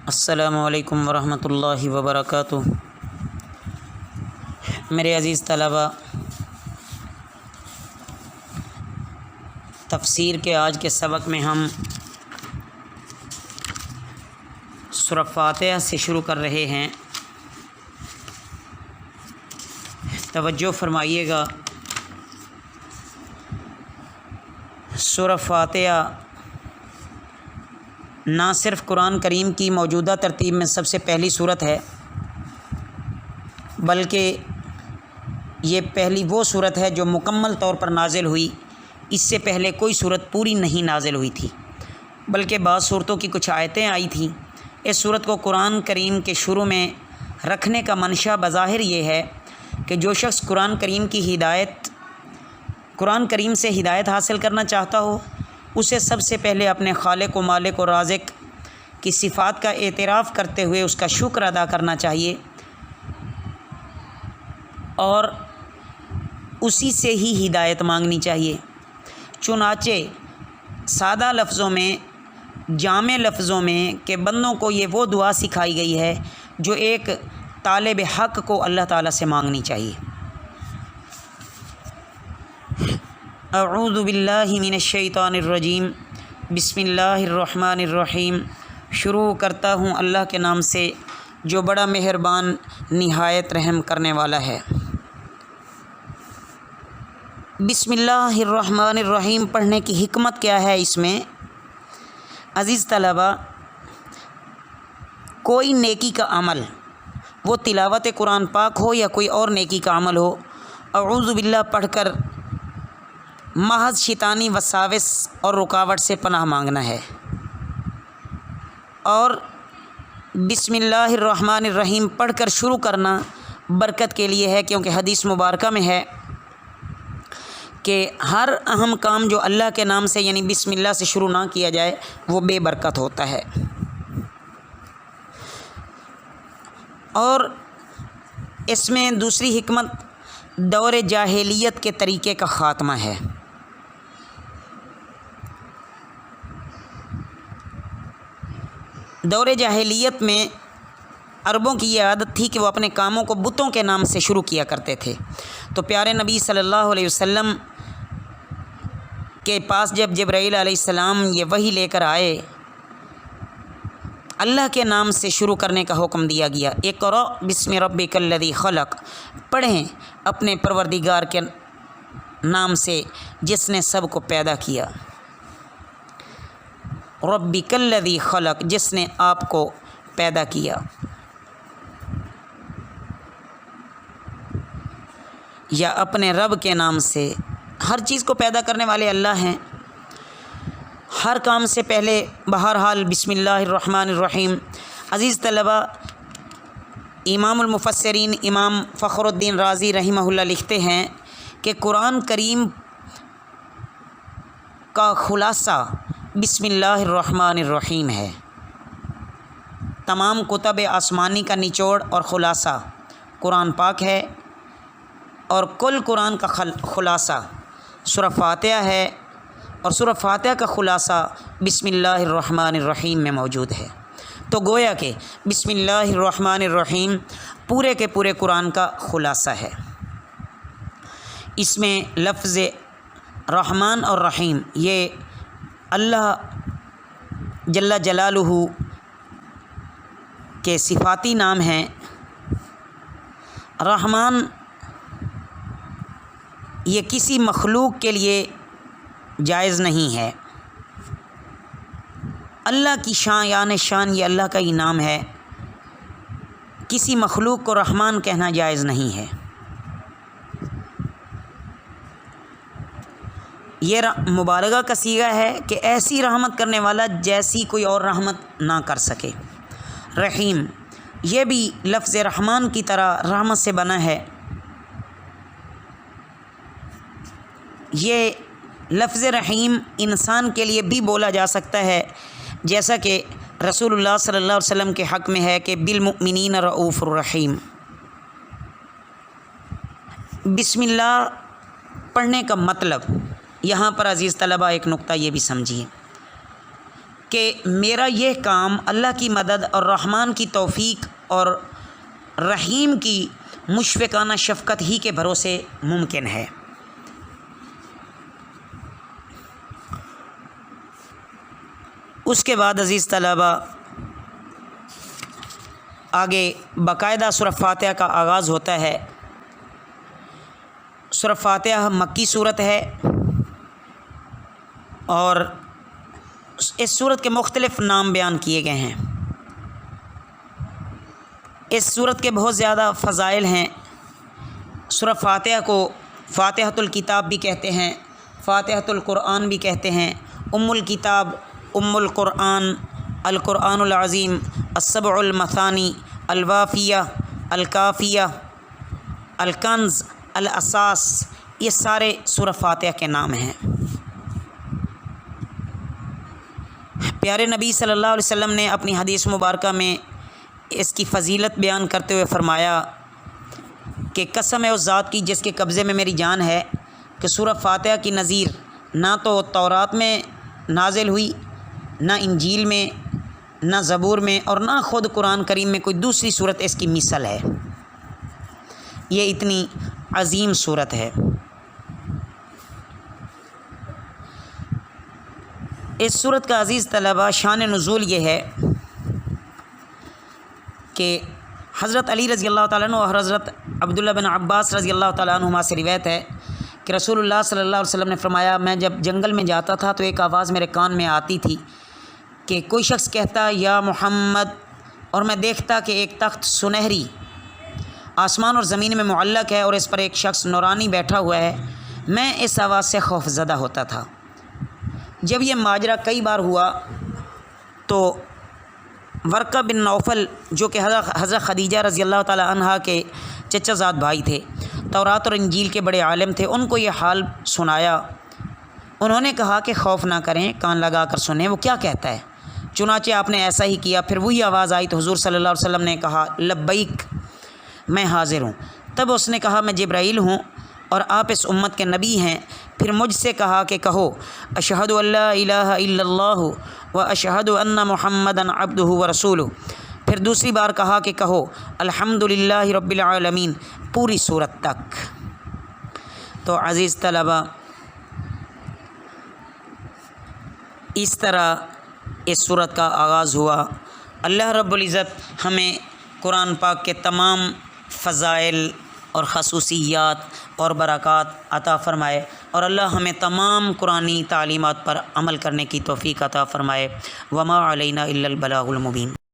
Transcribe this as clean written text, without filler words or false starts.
السلام علیکم ورحمۃ اللہ وبرکاتہ۔ میرے عزیز طلباء، تفسیر کے آج کے سبق میں ہم سورہ فاتحہ سے شروع کر رہے ہیں۔ توجہ فرمائیے گا، سورہ فاتحہ نہ صرف قرآن کریم کی موجودہ ترتیب میں سب سے پہلی صورت ہے، بلکہ یہ پہلی وہ صورت ہے جو مکمل طور پر نازل ہوئی۔ اس سے پہلے کوئی صورت پوری نہیں نازل ہوئی تھی، بلکہ بعض صورتوں کی کچھ آیتیں آئی تھیں۔ اس صورت کو قرآن کریم کے شروع میں رکھنے کا منشا بظاہر یہ ہے کہ جو شخص قرآن کریم سے ہدایت حاصل کرنا چاہتا ہو، اسے سب سے پہلے اپنے خالق و مالک و رازق کی صفات کا اعتراف کرتے ہوئے اس کا شکر ادا کرنا چاہیے اور اسی سے ہی ہدایت مانگنی چاہیے۔ چنانچہ سادہ لفظوں میں، جامع لفظوں میں کہ بندوں کو یہ وہ دعا سکھائی گئی ہے جو ایک طالب حق کو اللہ تعالیٰ سے مانگنی چاہیے۔ اعوذ باللہ من الشیطان الرجیم، بسم اللہ الرحمن الرحیم۔ شروع کرتا ہوں اللہ کے نام سے جو بڑا مہربان نہایت رحم کرنے والا ہے۔ بسم اللہ الرحمن الرحیم پڑھنے کی حکمت کیا ہے اس میں؟ عزیز طلباء، کوئی نیکی کا عمل، وہ تلاوت قرآن پاک ہو یا کوئی اور نیکی کا عمل ہو، اعوذ باللہ پڑھ کر محض شیطانی وساوس اور رکاوٹ سے پناہ مانگنا ہے، اور بسم اللہ الرحمن الرحیم پڑھ کر شروع کرنا برکت کے لیے ہے، کیونکہ حدیث مبارکہ میں ہے کہ ہر اہم کام جو اللہ کے نام سے یعنی بسم اللہ سے شروع نہ کیا جائے وہ بے برکت ہوتا ہے۔ اور اس میں دوسری حکمت دور جاہلیت کے طریقے کا خاتمہ ہے۔ دور جاہلیت میں عربوں کی یہ عادت تھی کہ وہ اپنے کاموں کو بتوں کے نام سے شروع کیا کرتے تھے، تو پیارے نبی صلی اللہ علیہ وسلم کے پاس جب جبرائیل علیہ السلام یہ وحی لے کر آئے، اللہ کے نام سے شروع کرنے کا حکم دیا گیا۔ اقرأ بسم ربک الذی خلق، پڑھیں اپنے پروردگار کے نام سے جس نے سب کو پیدا کیا۔ ربک الذی خلق، جس نے آپ کو پیدا کیا۔ یا اپنے رب کے نام سے، ہر چیز کو پیدا کرنے والے اللہ ہیں۔ ہر کام سے پہلے بہرحال بسم اللہ الرحمن الرحیم۔ عزیز طلباء، امام المفسرین امام فخر الدین رازی رحمہ اللہ لکھتے ہیں کہ قرآن کریم کا خلاصہ بسم اللہ الرحمن الرحیم ہے۔ تمام کتب آسمانی کا نچوڑ اور خلاصہ قرآن پاک ہے، اور کل قرآن کا خلاصہ سورہ فاتحہ ہے، اور سورہ فاتحہ کا خلاصہ بسم اللہ الرحمن الرحیم میں موجود ہے۔ تو گویا کہ بسم اللہ الرحمن الرحیم پورے کے پورے قرآن کا خلاصہ ہے۔ اس میں لفظ رحمان اور رحیم یہ اللہ جل جلالہ کے صفاتی نام ہیں۔ رحمان یہ کسی مخلوق کے لیے جائز نہیں ہے، اللہ کی شان یعنی شان یہ اللہ کا ہی نام ہے، کسی مخلوق کو رحمان کہنا جائز نہیں ہے۔ یہ مبالغہ کا صیغہ ہے کہ ایسی رحمت کرنے والا جیسی کوئی اور رحمت نہ کر سکے۔ رحیم یہ بھی لفظ رحمان کی طرح رحمت سے بنا ہے۔ یہ لفظ رحیم انسان کے لیے بھی بولا جا سکتا ہے، جیسا کہ رسول اللہ صلی اللہ علیہ وسلم کے حق میں ہے کہ بالمؤمنین رؤوف الرحیم۔ بسم اللہ پڑھنے کا مطلب، یہاں پر عزیز طلباء ایک نقطہ یہ بھی سمجھیے کہ میرا یہ کام اللہ کی مدد اور رحمان کی توفیق اور رحیم کی مشفقانہ شفقت ہی کے بھروسے ممکن ہے۔ اس کے بعد عزیز طلبہ آگے باقاعدہ سورہ فاتحہ کا آغاز ہوتا ہے۔ سورہ فاتحہ مکی صورت ہے اور اس صورت کے مختلف نام بیان کیے گئے ہیں۔ اس صورت کے بہت زیادہ فضائل ہیں۔ سورہ فاتحہ کو فاتحۃ الکتاب بھی کہتے ہیں، فاتحۃ القرآن بھی کہتے ہیں، ام الکتاب، ام القرآن، القرآن العظیم، السبع المثانی، الوافیہ، الکافیہ، الکنز، الاساس، یہ سارے سورہ فاتحہ کے نام ہیں۔ پیارے نبی صلی اللہ علیہ وسلم نے اپنی حدیث مبارکہ میں اس کی فضیلت بیان کرتے ہوئے فرمایا کہ قسم ہے اس ذات کی جس کے قبضے میں میری جان ہے کہ سورہ فاتحہ کی نظیر نہ تو تورات میں نازل ہوئی، نہ انجیل میں، نہ زبور میں، اور نہ خود قرآن کریم میں کوئی دوسری صورت اس کی مثل ہے۔ یہ اتنی عظیم صورت ہے۔ اس صورت کا عزیز طلبہ شان نزول یہ ہے کہ حضرت علی رضی اللہ تعالیٰ عنہ اور حضرت عبداللہ بن عباس رضی اللہ تعالیٰ عنہما سے روایت ہے کہ رسول اللہ صلی اللہ علیہ وسلم نے فرمایا، میں جب جنگل میں جاتا تھا تو ایک آواز میرے کان میں آتی تھی کہ کوئی شخص کہتا یا محمد، اور میں دیکھتا کہ ایک تخت سنہری آسمان اور زمین میں معلق ہے اور اس پر ایک شخص نورانی بیٹھا ہوا ہے۔ میں اس آواز سے خوف زدہ ہوتا تھا۔ جب یہ ماجرا کئی بار ہوا تو ورقہ بن نوفل جو کہ حضرت خدیجہ رضی اللہ تعالی عنہا کے چچا زاد بھائی تھے، تورات اور انجیل کے بڑے عالم تھے، ان کو یہ حال سنایا۔ انہوں نے کہا کہ خوف نہ کریں، کان لگا کر سنیں وہ کیا کہتا ہے۔ چنانچہ آپ نے ایسا ہی کیا۔ پھر وہی آواز آئی تو حضور صلی اللہ علیہ وسلم نے کہا لبیک، میں حاضر ہوں۔ تب اس نے کہا میں جبرائیل ہوں اور آپ اس امت کے نبی ہیں۔ پھر مجھ سے کہا کہ کہو اشہد ان لا الہ الا اللہ و اشہد ان محمدا عبدہ و رسولہ۔ پھر دوسری بار کہا کہ کہو الحمدللہ رب العالمین، پوری صورت تک۔ تو عزیز طلبہ اس طرح اس صورت کا آغاز ہوا۔ اللہ رب العزت ہمیں قرآن پاک کے تمام فضائل اور خصوصیات اور برکات عطا فرمائے، اور اللہ ہمیں تمام قرآنی تعلیمات پر عمل کرنے کی توفیق عطا فرمائے۔ وما علینا الا البلاغ المبین۔